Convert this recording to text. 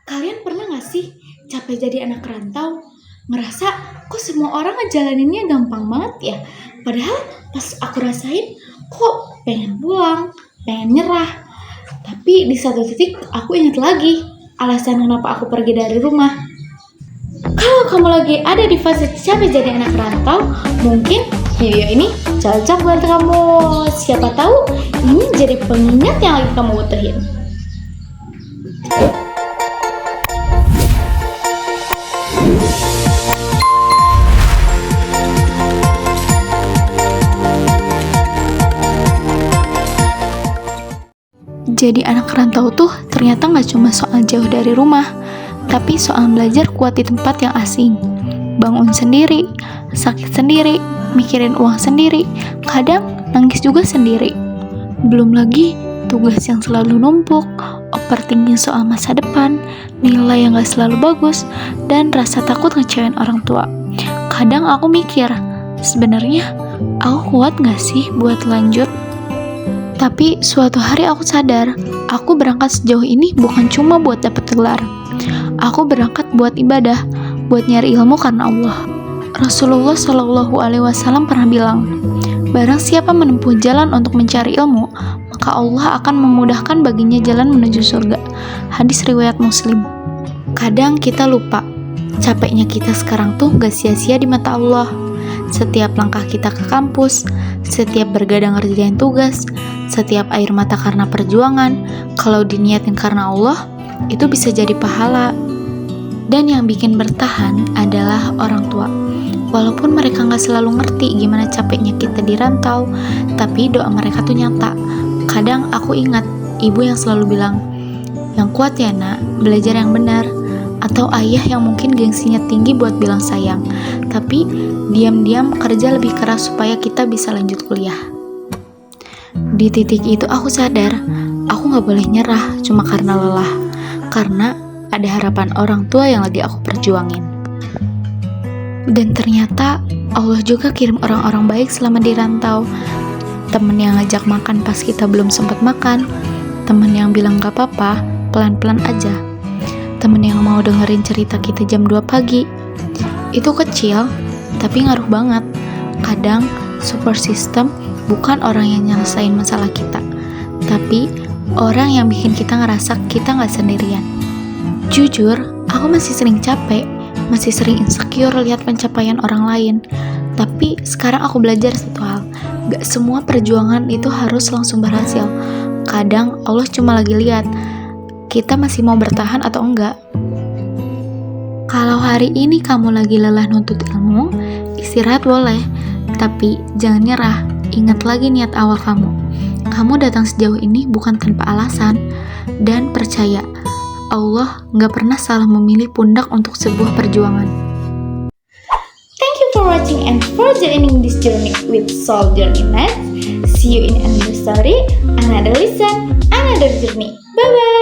Kalian pernah gak sih capek jadi anak rantau? Ngerasa kok semua orang ngejalaninnya gampang banget ya? Padahal pas aku rasain kok pengen pulang, pengen nyerah. Tapi di satu titik aku ingat lagi alasan kenapa aku pergi dari rumah. Kalau kamu lagi ada di fase capek jadi anak rantau, mungkin video ini cocok buat kamu. Siapa tahu ini jadi pengingat yang lagi kamu butuhin. Jadi anak rantau tuh ternyata gak cuma soal jauh dari rumah, tapi soal belajar kuat di tempat yang asing. Bangun sendiri, sakit sendiri, mikirin uang sendiri, kadang nangis juga sendiri. Belum lagi tugas yang selalu numpuk, overthinking soal masa depan, nilai yang gak selalu bagus, dan rasa takut ngecewain orang tua. Kadang aku mikir, sebenarnya aku kuat gak sih buat lanjut? Tapi suatu hari aku sadar, aku berangkat sejauh ini bukan cuma buat dapet gelar. Aku berangkat buat ibadah, buat nyari ilmu karena Allah. Rasulullah Shallallahu Alaihi Wasallam pernah bilang, barang siapa menempuh jalan untuk mencari ilmu, maka Allah akan memudahkan baginya jalan menuju surga. Hadis riwayat Muslim. Kadang kita lupa, capeknya kita sekarang tuh gak sia-sia di mata Allah. Setiap langkah kita ke kampus, setiap bergadang ngerjain tugas, setiap air mata karena perjuangan, kalau diniatin karena Allah, itu bisa jadi pahala. Dan yang bikin bertahan adalah orang tua. Walaupun mereka gak selalu ngerti gimana capeknya kita di rantau, tapi doa mereka tuh nyata. Kadang aku ingat ibu yang selalu bilang, yang kuat ya nak, belajar yang benar. Atau ayah yang mungkin gengsinya tinggi buat bilang sayang, tapi diam-diam kerja lebih keras supaya kita bisa lanjut kuliah. Di titik itu aku sadar, aku gak boleh nyerah cuma karena lelah, karena ada harapan orang tua yang lagi aku perjuangin. Dan ternyata Allah juga kirim orang-orang baik selama di rantau. Temen yang ngajak makan pas kita belum sempat makan, temen yang bilang gak apa-apa, pelan-pelan aja, temen yang mau dengerin cerita kita jam 2 pagi. Itu kecil, tapi ngaruh banget. Kadang support system bukan orang yang nyelesain masalah kita, tapi orang yang bikin kita ngerasa kita gak sendirian. Jujur, aku masih sering capek, masih sering insecure lihat pencapaian orang lain. Tapi sekarang aku belajar satu hal, gak semua perjuangan itu harus langsung berhasil. Kadang Allah cuma lagi lihat kita masih mau bertahan atau enggak. Kalau hari ini kamu lagi lelah nuntut ilmu, istirahat boleh, tapi jangan nyerah. Ingat lagi niat awal kamu. Kamu datang sejauh ini bukan tanpa alasan, dan percaya, Allah gak pernah salah memilih pundak untuk sebuah perjuangan. Thank you for watching and for joining this journey with Soul Journey Net. See you in another story, another lesson, another journey. Bye bye.